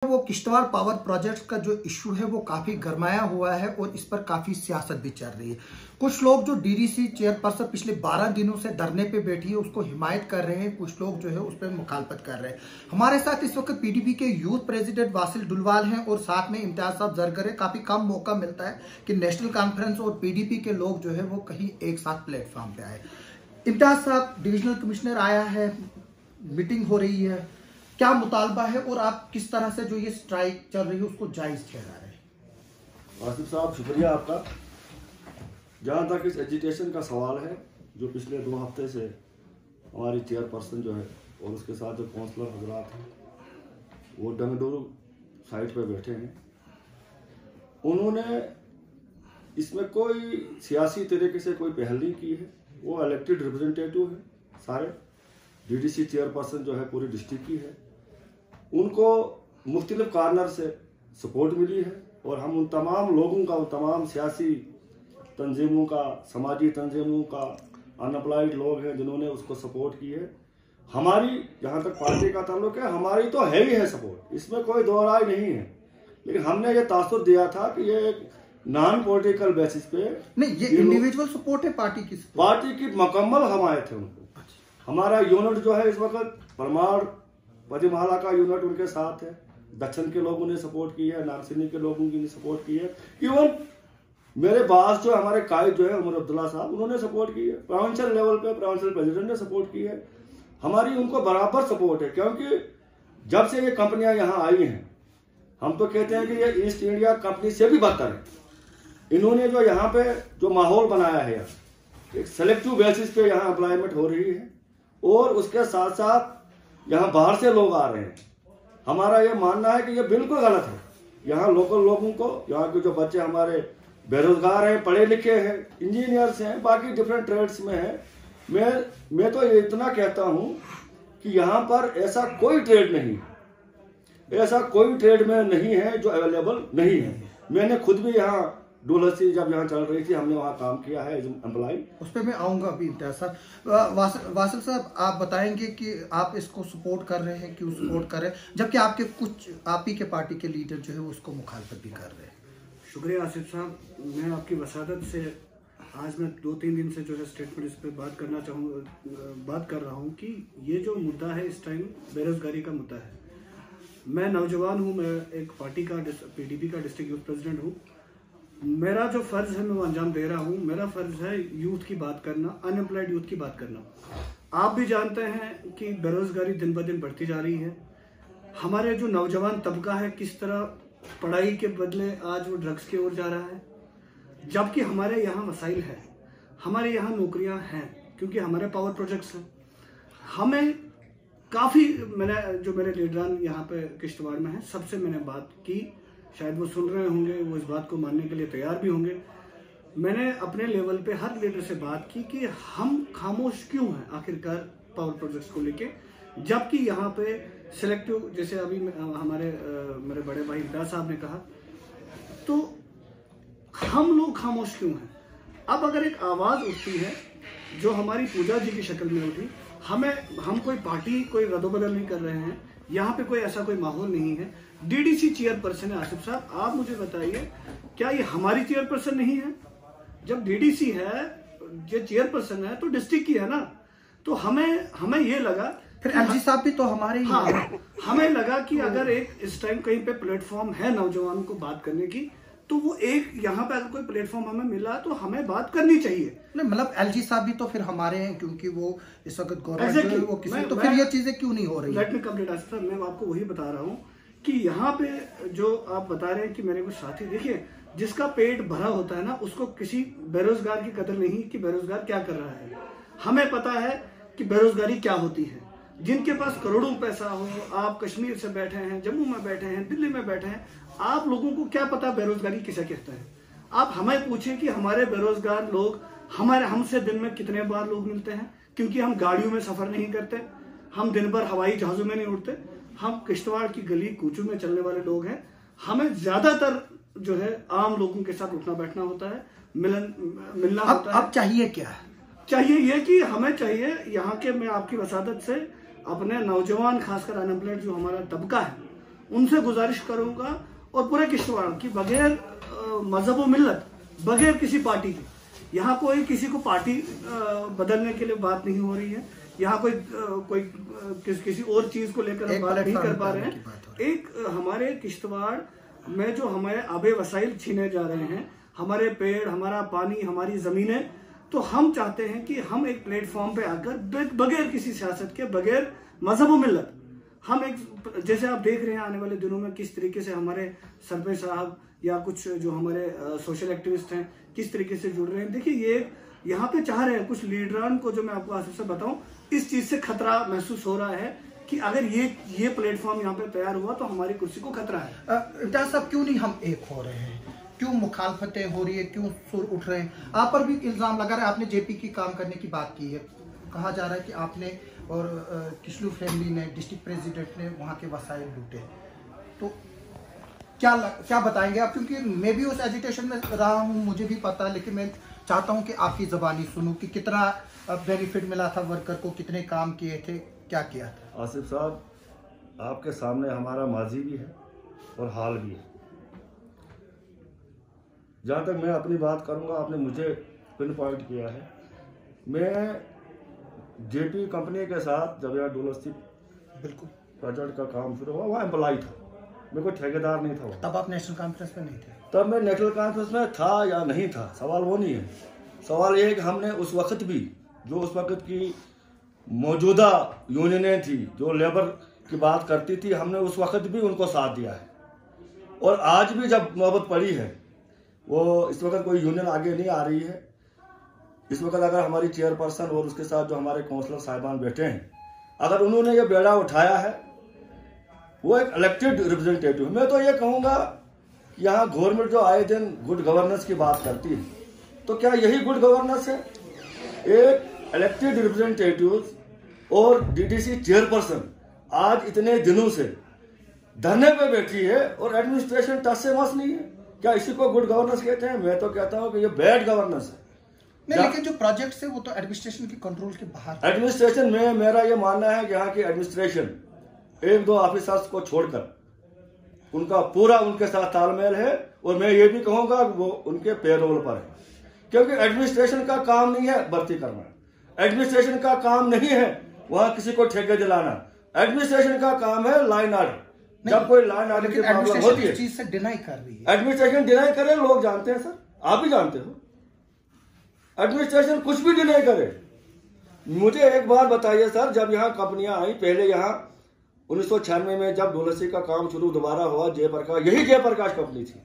वो Kishtwar power project का जो इशू है वो काफी गरमाया हुआ है और इस पर काफी सियासत भी चल रही है। कुछ लोग जो डीडीसी चेयरपर्सन पिछले 12 दिनों से धरने पे बैठी है उसको हिमायत कर रहे हैं, कुछ लोग जो है उस पर मुखालफत कर रहे हैं। हमारे साथ इस वक्त पीडीपी के यूथ प्रेसिडेंट वासिल डुलवाल हैं और साथ में इम्तियाज साहब जरगर है। काफी कम मौका मिलता है कि नेशनल कॉन्फ्रेंस और पीडीपी के लोग जो है वो कहीं एक साथ प्लेटफॉर्म पे आए। इम्तियाज साहब, डिविजनल कमिश्नर आया है, मीटिंग हो रही है, क्या मुतालबा है और आप किस तरह से जो ये स्ट्राइक चल रही है उसको जायज ठहरा रहे हैं? आसिफ साहब, शुक्रिया आपका। जहाँ तक इस एजिटेशन का सवाल है, जो पिछले 2 हफ्ते से हमारी चेयरपर्सन जो है और उसके साथ जो काउंसलर हजरात हैं वो डंगडोर साइड पर बैठे हैं, उन्होंने इसमें कोई सियासी तरीके से कोई पहल नहीं की है। वो इलेक्टेड रिप्रेजेंटेटिव है, सारे डीडीसी चेयरपर्सन जो है पूरी डिस्ट्रिक्ट की है, उनको मुख्तलिफ कॉर्नर से सपोर्ट मिली है और हम उन तमाम लोगों का, उन तमाम सियासी तंजीमों का, समाजी तंजीमों का, अनएम्प्लॉयड लोग हैं जिन्होंने उसको सपोर्ट की है। हमारी जहाँ तक पार्टी का ताल्लुक है, हमारी तो है ही है सपोर्ट, इसमें कोई दो राय नहीं है। लेकिन हमने ये तासुर दिया था कि ये एक नॉन पॉलिटिकल बेसिस पे नहीं, ये इंडिविजुअल सपोर्ट है, पार्टी की मुकम्मल हमायत है उनको। हमारा यूनिट जो है इस वक्त परमार पदिमाला का यूनिट उनके साथ है, दक्षिण के लोगों ने सपोर्ट की है, नारसिनी के लोगों की सपोर्ट की है, इवन मेरे बास जो हमारे कायद जो है उमर अब्दुल्ला साहब, उन्होंने सपोर्ट की है। प्रोविंशियल लेवल पे प्रोविंशियल प्रेसिडेंट ने सपोर्ट की है। हमारी उनको बराबर सपोर्ट है, क्योंकि जब से ये कंपनियां यहाँ आई हैं, हम तो कहते हैं कि ये ईस्ट इंडिया कंपनी से भी बदतर है। इन्होंने जो यहाँ पे जो माहौल बनाया है, एक सेलेक्टिव बेसिस पे यहाँ एम्प्लॉयमेंट हो रही है और उसके साथ साथ यहाँ बाहर से लोग आ रहे हैं। हमारा ये मानना है कि ये बिल्कुल गलत है। यहाँ लोकल लोगों को, यहाँ के जो बच्चे हमारे बेरोजगार हैं, पढ़े लिखे हैं, इंजीनियर्स हैं, बाकी डिफरेंट ट्रेड्स में हैं, मैं तो ये इतना कहता हूँ कि यहाँ पर ऐसा कोई ट्रेड नहीं, ऐसा कोई ट्रेड में नहीं है जो अवेलेबल नहीं है। मैंने खुद भी यहाँ डुलहसी जब यहाँ चल रही थी, हमने वहाँ काम किया है एज एम्प्लॉय। उस पर मैं आऊंगा अभी। इम्तियाज साहब, वासिल साहब, आप बताएंगे कि आप इसको सपोर्ट कर रहे हैं, क्यों सपोर्ट कर रहे हैं, जबकि आपके कुछ आप ही के पार्टी के लीडर जो है वो उसको मुखालफत भी कर रहे हैं? शुक्रिया आसिफ साहब, मैं आपकी वसादत से आज मैं 2-3 दिन से जो है स्टेटमेंट इस पर बात कर रहा हूँ कि ये जो मुद्दा है इस टाइम बेरोजगारी का मुद्दा है। मैं नौजवान हूँ, मैं एक पार्टी का पीडीपी का डिस्ट्रिक्ट यूथ प्रेसिडेंट हूँ। मेरा जो फर्ज है मैं वो अंजाम दे रहा हूँ। मेरा फर्ज है यूथ की बात करना, अनएम्प्लॉयड यूथ की बात करना। आप भी जानते हैं कि बेरोजगारी दिन ब दिन बढ़ती जा रही है। हमारे जो नौजवान तबका है किस तरह पढ़ाई के बदले आज वो ड्रग्स की ओर जा रहा है, जबकि हमारे यहाँ वसाइल है, हमारे यहाँ नौकरियाँ हैं, क्योंकि हमारे पावर प्रोजेक्ट्स हैं। हमें काफ़ी, मैंने जो मेरे लीडरान यहाँ पे किश्तवाड़ में हैं सबसे मैंने बात की, शायद वो सुन रहे होंगे, वो इस बात को मानने के लिए तैयार भी होंगे। मैंने अपने लेवल पे हर लीडर से बात की कि हम खामोश क्यों हैं आखिरकार पावर प्रोजेक्ट्स को लेके, जबकि यहाँ पे सिलेक्टिव, जैसे अभी हमारे मेरे बड़े भाई इम्तियाज साहब ने कहा, तो हम लोग खामोश क्यों हैं? अब अगर एक आवाज़ उठती है जो हमारी पूजा जी की शक्ल में उठी, हम कोई पार्टी, कोई रद्दोबदल नहीं कर रहे हैं, यहाँ पे कोई ऐसा कोई माहौल नहीं है। डीडीसी चेयरपर्सन है। आसिफ साहब, आप मुझे बताइए, क्या ये हमारी चेयरपर्सन नहीं है? जब डीडीसी है, ये चेयरपर्सन है, तो डिस्ट्रिक्ट की है ना। तो हमें ये लगा, फिर एलजी साहब भी तो हमारे ही। हाँ, हमें लगा कि अगर एक इस टाइम कहीं पे प्लेटफॉर्म है नौजवानों को बात करने की, तो वो एक यहाँ पे अगर कोई प्लेटफॉर्म हमें मिला तो हमें बात करनी चाहिए। नहीं, मतलब एलजी साहब भी तो फिर हमारे हैं, क्योंकि वो इस वक्त गवर्नमेंट वो किसी, तो फिर ये चीजें क्यों नहीं हो रही? लेट मी कंप्लीट आसिफ साहब, मैं आपको वही बता रहा हूँ कि यहाँ पे जो आप बता रहे हैं कि मेरे कुछ साथी, देखिए, जिसका पेट भरा होता है ना, उसको किसी बेरोजगार की कदर नहीं कि बेरोजगार क्या कर रहा है। हमें पता है कि बेरोजगारी क्या होती है। जिनके पास करोड़ों पैसा हो, आप कश्मीर से बैठे हैं, जम्मू में बैठे हैं, दिल्ली में बैठे हैं, आप लोगों को क्या पता बेरोजगारी किसे कहता है? आप हमें पूछें कि हमारे बेरोजगार लोग हमसे दिन में कितने बार लोग मिलते हैं, क्योंकि हम गाड़ियों में सफर नहीं करते, हम दिन भर हवाई जहाजों में नहीं उड़ते, हम किश्तवाड़ की गली कूचों में चलने वाले लोग हैं। हमें ज्यादातर जो है आम लोगों के साथ उठना बैठना होता है, मिलना होता है। अब चाहिए क्या? चाहिए ये कि हमें चाहिए यहाँ के, मैं आपकी वसादत से अपने नौजवान, खासकर अनएम्प्लॉयड जो हमारा तबका है, उनसे गुजारिश करूंगा और पूरे किश्तवाड़ की बगैर मजहब व मिल्लत, बगैर किसी पार्टी के, यहाँ कोई किसी को पार्टी बदलने के लिए बात नहीं हो रही है, यहाँ कोई किसी और चीज को लेकर हम बात नहीं कर पा रहे हैं। एक हमारे किश्तवाड़ में जो हमारे आबे वसाइल छीने जा रहे हैं, हमारे पेड़, हमारा पानी, हमारी जमीनें, तो हम चाहते हैं कि हम एक प्लेटफॉर्म पे आकर बगैर किसी सियासत के, बगैर मजहब व मिल्लत, हम एक, जैसे आप देख रहे हैं आने वाले दिनों में किस तरीके से हमारे सरपंच साहब या कुछ जो हमारे सोशल एक्टिविस्ट हैं किस तरीके से जुड़ रहे हैं। देखिए ये यहाँ पे चाह रहे हैं कुछ लीडरान को, जो मैं आपको आसिफ से बताऊं, इस चीज से खतरा महसूस हो रहा है कि अगर ये प्लेटफॉर्म यहाँ पे तैयार हुआ तो हमारी कुर्सी को खतरा है। इम्तियाज साहब, क्यों नहीं हम एक हो रहे हैं? क्यों मुखालफतें हो रही है? क्यों सुर उठ रहे हैं? आप पर भी इल्जाम लगा रहा है, आपने जेपी की काम करने की बात की है, कहा जा रहा है कि आपने और किशलू फैमिली ने, डिस्ट्रिक्ट प्रेसिडेंट ने वहाँ के वसाइल लूटे, तो क्या बताएंगे आप? क्योंकि मैं भी उस एजिटेशन में रहा हूँ, मुझे भी पता है, लेकिन मैं चाहता हूँ कि आपकी ज़बानी सुनूं कि कितना बेनिफिट मिला था वर्कर को, कितने काम किए थे, क्या किया था। आसिफ साहब, आपके सामने हमारा माजी भी है और हाल भी है। जहाँ तक मैं अपनी बात करूँगा, आपने मुझे पिन पॉइंट किया है। मैं जेपी कंपनी के साथ जब यहाँ डोलस्ती बिल्कुल प्रोजेक्ट का काम शुरू हुआ, वहाँ एम्प्लॉय था, मैं कोई ठेकेदार नहीं था। तब आप नेशनल कॉन्फ्रेंस में नहीं थे? तब मैं नेशनल कॉन्फ्रेंस में था या नहीं था, सवाल वो नहीं है। सवाल ये है कि हमने उस वक्त भी, जो उस वक्त की मौजूदा यूनियनें थी जो लेबर की बात करती थी, हमने उस वक्त भी उनको साथ दिया है। और आज भी जब नौबत पड़ी है, वो इस वक्त कोई यूनियन आगे नहीं आ रही है। इस वक्त अगर हमारी चेयरपर्सन और उसके साथ जो हमारे काउंसलर साहिबान बैठे हैं, अगर उन्होंने ये बेड़ा उठाया है, वो एक इलेक्टेड रिप्रेजेंटेटिव। मैं तो ये कहूँगा कि यहाँ गवर्नमेंट जो आए दिन गुड गवर्नेंस की बात करती है, तो क्या यही गुड गवर्नेंस है? एक इलेक्टेड रिप्रेजेंटेटिव और डीडीसी चेयरपर्सन आज इतने दिनों से धरने पे बैठी है और एडमिनिस्ट्रेशन टस से मस नहीं है। क्या इसी को गुड गवर्नेंस कहते हैं? मैं तो कहता हूँ कि ये बैड गवर्नेंस है। नहीं, लेकिन जो प्रोजेक्ट्स है वो तो एडमिनिस्ट्रेशन के कंट्रोल के बाहर। एडमिनिस्ट्रेशन में मेरा ये मानना है कि यहाँ की एडमिनिस्ट्रेशन एक दो ऑफिसर्स को छोड़कर उनका पूरा उनके साथ तालमेल है, और मैं ये भी कहूँगा वो उनके पेरोल पर है। क्योंकि एडमिनिस्ट्रेशन का काम नहीं है भर्ती करना, एडमिनिस्ट्रेशन का काम नहीं है वहाँ किसी को ठेके दिलाना, एडमिनिस्ट्रेशन का काम है लाइन आर्डर। जब कोई लाइन आर्डर की प्रॉब्लम होती है, चीज से डिनाई कर रही है। एडमिनिस्ट्रेशन डिनाई करे, लोग जानते हैं सर, आप भी जानते हो, एडमिनिस्ट्रेशन कुछ भी डिनाई करे। मुझे एक बार बताइए सर, जब यहाँ कंपनियां आई, पहले यहाँ 1996 में जब डोलसी का काम शुरू दोबारा हुआ, जयप्रकाश, यही जयप्रकाश कंपनी थी,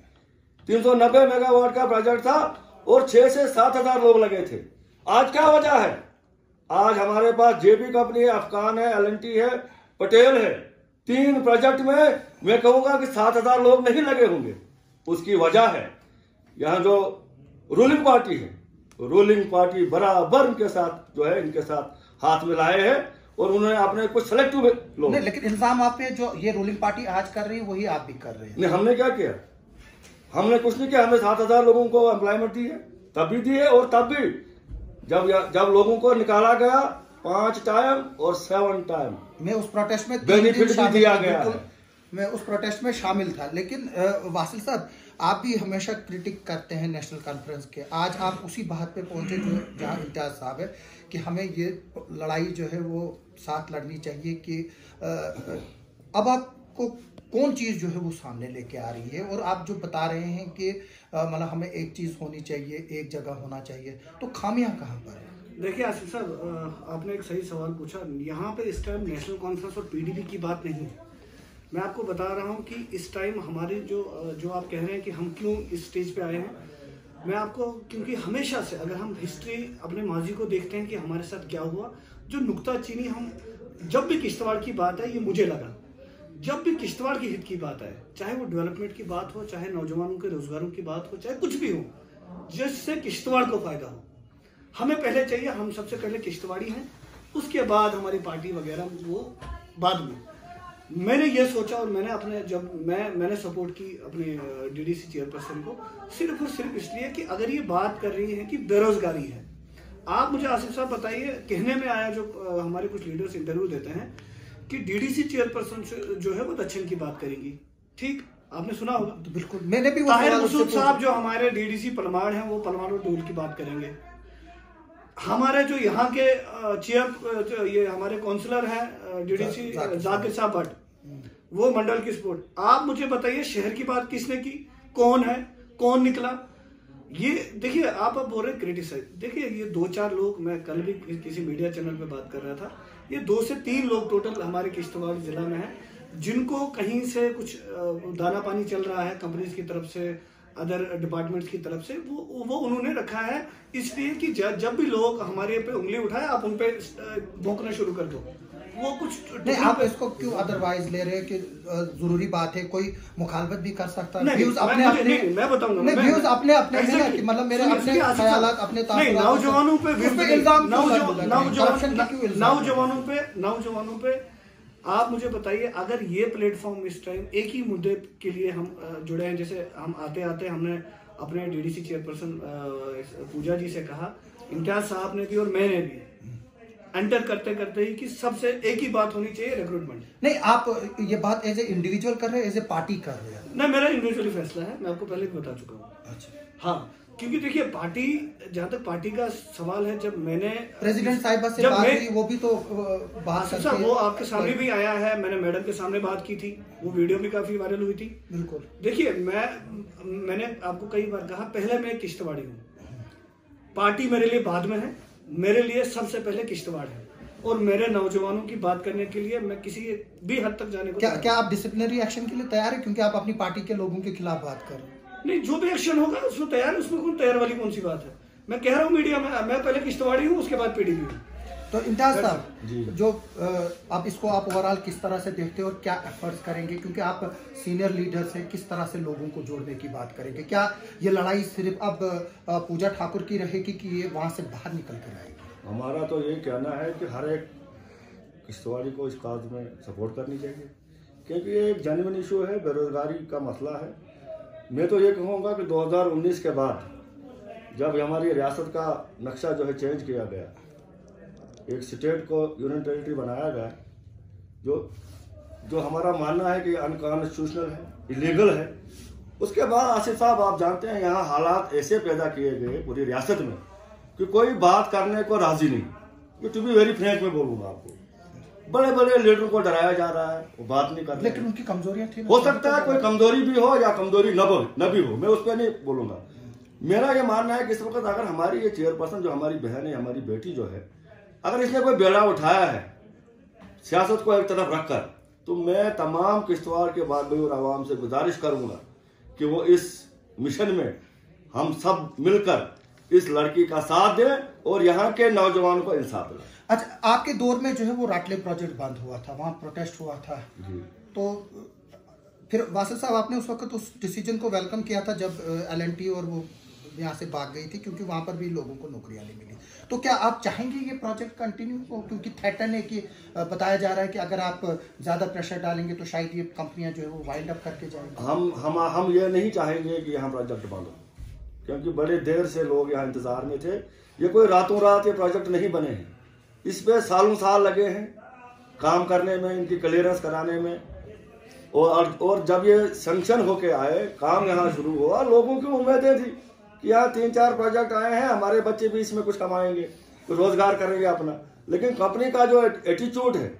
390 मेगावाट का प्रोजेक्ट था और 6 से 7 हजार लोग लगे थे। आज क्या वजह है? आज हमारे पास जेपी कंपनी है, अफगान है, एलएनटी है, पटेल है, 3 प्रोजेक्ट में मैं कहूंगा कि 7 हजार लोग नहीं लगे होंगे। उसकी वजह है यहाँ जो रूलिंग पार्टी है, रूलिंग पार्टी बराबर इनके साथ जो है, इनके साथ हाथ मिलाए हैं और उन्होंने अपने कुछ सेलेक्टिव लोग। नहीं, लेकिन इल्जाम आप पे जो ये रूलिंग पार्टी आज कर रही है वही आप भी कर रहे हैं। नहीं, हमने क्या किया? हमने कुछ नहीं किया। हमने 7 हजार लोगों को एम्प्लॉयमेंट दी है, तब भी दी है, और तब भी जब लोगों को निकाला गया 5 टाइम और 7 टाइम मैं उस प्रोटेस्ट में बेनिफिट भी दिया गया है। मैं उस प्रोटेस्ट में शामिल था। लेकिन वासिल साहब, आप भी हमेशा क्रिटिक करते हैं नेशनल कॉन्फ्रेंस के। आज आप उसी बात पे पहुंचे जो जहां इम्तियाज साहब है कि हमें ये लड़ाई जो है वो साथ लड़नी चाहिए कि अब आपको कौन चीज़ जो है वो सामने लेके आ रही है, और आप जो बता रहे हैं कि मतलब हमें एक चीज़ होनी चाहिए, एक जगह होना चाहिए, तो खामियां कहाँ पर है? देखिए आसिफ साहब, आपने एक सही सवाल पूछा। यहाँ पे इस टाइम नेशनल कॉन्फ्रेंस और पीडीपी की बात नहीं है। मैं आपको बता रहा हूँ कि इस टाइम हमारी जो आप कह रहे हैं कि हम क्यों इस स्टेज पे आए हैं, मैं आपको, क्योंकि हमेशा से अगर हम हिस्ट्री अपने माजी को देखते हैं कि हमारे साथ क्या हुआ, जो नुक्ताचीनी हम, जब भी किश्तवाड़ की बात है, ये मुझे लगा, जब भी किश्तवाड़ की हित की बात है, चाहे वो डेवलपमेंट की बात हो, चाहे नौजवानों के रोजगारों की बात हो, चाहे कुछ भी हो, जिससे किश्तवाड़ को फायदा हो, हमें पहले चाहिए। हम सबसे पहले किश्तवाड़ी हैं, उसके बाद हमारी पार्टी वगैरह वो बाद में। मैंने ये सोचा और मैंने अपने मैंने सपोर्ट की अपने डीडीसी चेयरपर्सन को सिर्फ और सिर्फ इसलिए कि अगर ये बात कर रही है कि बेरोजगारी है, आप मुझे आसिफ साहब बताइए, कहने में आया जो हमारे कुछ लीडर्स इंटरव्यू देते हैं कि डीडीसी चेयरपर्सन जो है वो दक्षिण की बात करेंगी। ठीक, आपने सुना होगा। तो बिल्कुल मैंने भी ताहिर मसूद साहब जो हमारे डीडीसी परमार हैं वो परमार और डोल की बात करेंगे। हमारे जो यहाँ के ये हमारे काउंसलर हैं डीडीसी जाकिर साहब भट्ट, वो मंडल की सपोर्ट। आप मुझे बताइए शहर की बात किसने की, कौन है, कौन निकला? ये देखिए, आप अब बोल रहे क्रिटिसाइज। देखिए ये 2-4 लोग, मैं कल भी किसी मीडिया चैनल पे बात कर रहा था, ये 2 से 3 लोग टोटल हमारे किश्तवाड़ जिला में हैं जिनको कहीं से कुछ दाना पानी चल रहा है कंपनीज की तरफ से, अदर डिपार्टमेंट्स की तरफ से, वो उन्होंने रखा है इसलिए कि जब भी लोग हमारे पे उंगली उठाए आप उन पे भोंकना शुरू कर दो। वो कुछ नहीं, आप इसको क्यों अदरवाइज ले रहे हैं कि जरूरी बात है, कोई मुखालफत भी कर सकता है। व्यूज अपने अपने, मैं बताऊंगा, व्यूज अपने अपने हैं ना, कि मतलब मेरे अपने ख्यालात अपने नौजवानों पे इल्जाम, नौजवानों पे आप मुझे बताइए, अगर ये प्लेटफॉर्म इस टाइम एक ही मुद्दे के लिए हम जुड़े हैं, जैसे हम आते आते हमने अपने डीडीसी चेयरपर्सन पूजा जी से कहा, इम्तियाज साहब ने भी और मैंने भी एंटर करते करते ही कि सबसे एक ही बात होनी चाहिए, रिक्रूटमेंट। नहीं, आप ये बात एज ए इंडिविजुअल कर रहे हैं, एज ए पार्टी कर रहे हैं? नहीं, मेरा इंडिविजुअली फैसला है, मैं आपको पहले भी बता चुका हूँ। अच्छा, हाँ, क्योंकि देखिए पार्टी, जहाँ तक पार्टी का सवाल है, जब मैंने प्रेसिडेंट साहिबा से बात हुई, वो भी तो बात करते हैं, वो आपके सामने भी आया है, मैंने मैडम के सामने बात की थी, वो वीडियो भी काफी वायरल हुई थी। बिल्कुल। देखिए मैंने आपको कई बार कहा, पहले मैं किश्तवाड़ी हूँ, पार्टी मेरे लिए बाद में है, मेरे लिए सबसे पहले किश्तवाड़ है, और मेरे नौजवानों की बात करने के लिए मैं किसी भी हद तक जाने को क्या आप डिसिप्लिनरी एक्शन के लिए तैयार है, क्योंकि आप अपनी पार्टी के लोगों के खिलाफ बात कर रहे हैं? नहीं, जो भी एक्शन होगा उसमें तैयार है, उसमें कौन तैयार वाली कौन सी बात है। मैं कह रहा हूँ मीडिया में, मैं पहले किश्तवाड़ी हूँ, उसके बाद पीडीपी हूँ। तो इम्तियाज साहब, जो आप इसको आप ओवरऑल किस तरह से देखते हो और क्या एफर्ट्स करेंगे, क्योंकि आप सीनियर लीडर से किस तरह से लोगों को जोड़ने की बात करेंगे? क्या ये लड़ाई सिर्फ अब पूजा ठाकुर की रहेगी कि ये वहां से बाहर निकल कर आएगी? हमारा तो ये कहना है कि हर एक किश्तवाड़ी को इस काज में सपोर्ट करनी चाहिए, क्योंकि ये एक जेन्युइन इशू है, बेरोजगारी का मसला है। मैं तो ये कहूँगा कि 2019 के बाद जब हमारी रियासत का नक्शा जो है चेंज किया गया, एक स्टेट को यूनियन टेरिटरी बनाया गया, जो हमारा मानना है कि अनकॉन्स्टिट्यूशनल है, इलीगल है, उसके बाद आसिफ साहब आप जानते हैं यहाँ हालात ऐसे पैदा किए गए पूरी रियासत में कि कोई बात करने को राजी नहीं। ये टू बी वेरी फ्रैंक में बोलूँगा आपको, बड़े बड़े लीडर को डराया जा रहा है, वो बात नहीं करते। लेकिन उनकी कमजोरियां थी, हो सकता है कोई कमजोरी भी हो या कमजोरी न भी हो, मैं उस पर नहीं बोलूंगा। मेरा ये मानना है कि इस वक्त अगर हमारी ये चेयरपर्सन जो हमारी बहन है, हमारी बेटी जो है, अगर इसने कोई बेड़ा उठाया है सियासत को एक तरफ रखकर, तो मैं तमाम किश्तवाड़ के बागी और आवाम से गुजारिश करूंगा कि वो इस मिशन में हम सब मिलकर इस लड़की का साथ दें और यहाँ के नौजवानों को इंसाफ दिलाएं। अच्छा, आपके दौर में जो है वो राटले प्रोजेक्ट बंद हुआ था, वहाँ प्रोटेस्ट हुआ था, तो फिर वासिफ साहब आपने उस वक्त उस डिसीजन को वेलकम किया था जब LNT और वो यहाँ से भाग गई थी, क्योंकि वहाँ पर भी लोगों को नौकरियाँ नहीं मिली। तो क्या आप चाहेंगे ये प्रोजेक्ट कंटिन्यू हो, क्योंकि थ्रेटन है कि बताया जा रहा है कि अगर आप ज़्यादा प्रेशर डालेंगे तो शायद ये कंपनियाँ जो है वो वाइल्ड अप करके जाएंगी? हम ये नहीं चाहेंगे कि यहाँ प्रोजेक्ट बंद हो, क्योंकि बड़े देर से लोग यहाँ इंतजार में थे। ये कोई रातों रात ये प्रोजेक्ट नहीं बने हैं, इस पे सालों साल लगे हैं काम करने में, इनकी क्लियरेंस कराने में, और जब ये सैंक्शन होके आए, काम यहाँ शुरू हुआ, लोगों की उम्मीदें थी कि यहाँ 3-4 प्रोजेक्ट आए हैं, हमारे बच्चे भी इसमें कुछ कमाएंगे, कुछ रोजगार करेंगे अपना। लेकिन कंपनी का जो एटीट्यूड है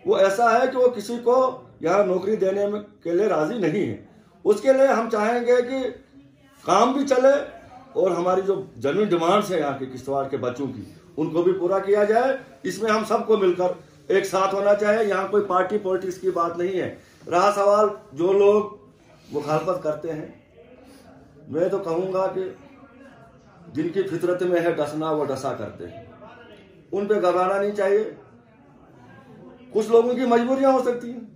वो ऐसा है कि वो किसी को यहाँ नौकरी देने में के लिए राजी नहीं है। उसके लिए हम चाहेंगे कि काम भी चले और हमारी जो जेन्युइन डिमांड्स है यहाँ के किश्तवाड़ के बच्चों की, उनको भी पूरा किया जाए। इसमें हम सबको मिलकर एक साथ होना चाहिए। यहाँ कोई पार्टी पॉलिटिक्स की बात नहीं है। रहा सवाल जो लोग मुखालफत करते हैं, मैं तो कहूँगा कि जिनकी फितरत में है डसना, वो डसा करते हैं, उन पे घबराना नहीं चाहिए। कुछ लोगों की मजबूरियां हो सकती हैं,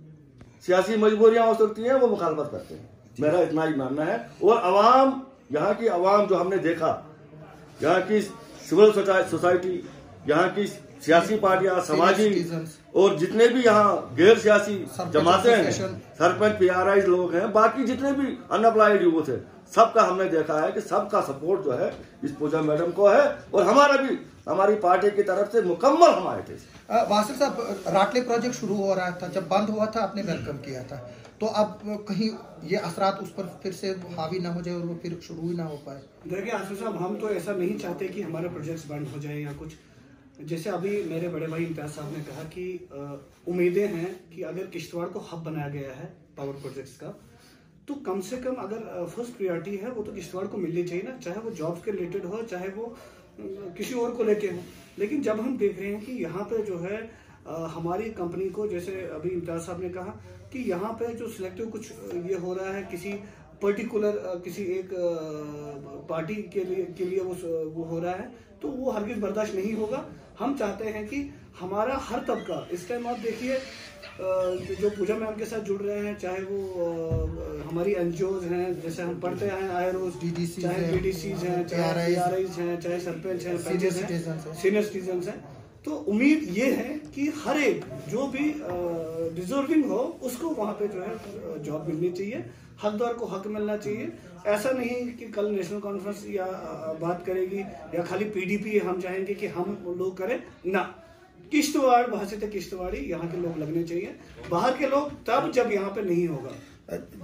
सियासी मजबूरियां हो सकती हैं, वो मुखालफत करते हैं, मेरा इतना ही मानना है। और अवाम, यहाँ की अवाम जो हमने देखा, यहाँ की सिविल सोसाइटी, यहाँ की सियासी पार्टियां, समाजी और जितने भी यहाँ गैर सियासी जमातें हैं, सरपंच PRI लोग हैं, बाकी जितने भी अनअप्लाइड यूथ है, सबका हमने देखा है कि सबका सपोर्ट जो है इस पूजा मैडम को है, और हमारा भी, हमारी पार्टी की तरफ से मुकम्मल हम आए थे। वासिल साहब, राटले प्रोजेक्ट शुरू हो रहा था, जब बंद हुआ था आपने वेलकम किया था, तो अब कहीं ये असरात उस पर फिर से हावी ना हो जाए और वो फिर शुरू ही ना हो पाए? देखिए आसिफ साहब, हम तो ऐसा नहीं चाहते कि हमारे प्रोजेक्ट्स बंद हो जाए या कुछ। जैसे अभी मेरे बड़े भाई इम्तियाज साहब ने कहा कि उम्मीदें हैं कि अगर किश्तवाड़ को हब बनाया गया है पावर प्रोजेक्ट्स का, तो कम से कम अगर फर्स्ट प्रायोरिटी है वो तो किश्तवाड़ को मिलनी चाहिए ना, चाहे वो जॉब्स के रिलेटेड हो, चाहे वो किसी और को लेके हो। लेकिन जब हम देख रहे हैं कि यहाँ पे जो है हमारी कंपनी को, जैसे अभी इम्तियाज साहब ने कहा कि यहाँ पे जो सिलेक्टिव कुछ ये हो रहा है, किसी पर्टिकुलर किसी एक पार्टी के लिए वो हो रहा है, तो वो हरगिज बर्दाश्त नहीं होगा। हम चाहते हैं कि हमारा हर तबका, इस टाइम आप देखिए जो पूजा मैम के साथ जुड़ रहे हैं, चाहे वो हमारी एनजीओज हैं, जैसे हम पढ़ते हैं आईआरओज, चाहे डीडीसीज हैं, चाहे आरआईज हैं, चाहे सरपंच हैं, सीनियर सिटीजन हैं, तो उम्मीद ये है कि हर एक जो भी डिजर्विंग हो उसको वहाँ पे जो है जॉब मिलनी चाहिए, हकदार को हक मिलना चाहिए। ऐसा नहीं कि कल नेशनल कॉन्फ्रेंस या बात करेगी या खाली पीडीपी हम चाहेंगे कि हम लोग करें ना। किश्तवाड़ बहसीत किश्तवाड़ी यहाँ के लोग लगने चाहिए, बाहर के लोग तब जब यहाँ पे नहीं होगा।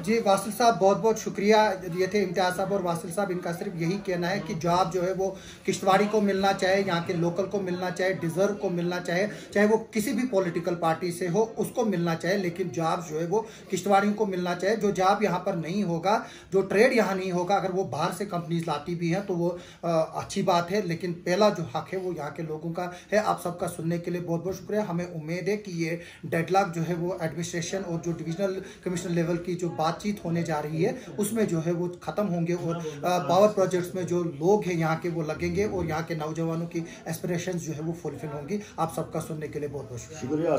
जी वासिल साहब, बहुत बहुत शुक्रिया। ये थे इम्तियाज साहब और वासिल साहब, इनका सिर्फ यही कहना है कि जॉब जो है वो किश्तवाड़ी को मिलना चाहे, यहाँ के लोकल को मिलना चाहे, डिजर्व को मिलना चाहे, चाहे वो किसी भी पॉलिटिकल पार्टी से हो उसको मिलना चाहे, लेकिन जॉब जो है वो किश्तवाड़ियों को मिलना चाहे। जो जॉब यहाँ पर नहीं होगा, जो ट्रेड यहाँ नहीं होगा, अगर वो बाहर से कंपनीज लाती भी हैं तो वो अच्छी बात है, लेकिन पहला जो हक है वो यहाँ के लोगों का है। आप सबका सुनने के लिए बहुत बहुत शुक्रिया। हमें उम्मीद है कि ये डेडलॉक जो है वो एडमिनिस्ट्रेशन और जो डिविजनल कमिश्नर लेवल की जो बातचीत होने जा रही है उसमें जो है वो खत्म होंगे, और पावर प्रोजेक्ट्स में जो लोग हैं यहाँ के वो लगेंगे, और यहाँ के नौजवानों की एस्पिरेशंस जो है वो फुलफिल होंगी। आप सबका सुनने के लिए बहुत बहुत शुक्रिया।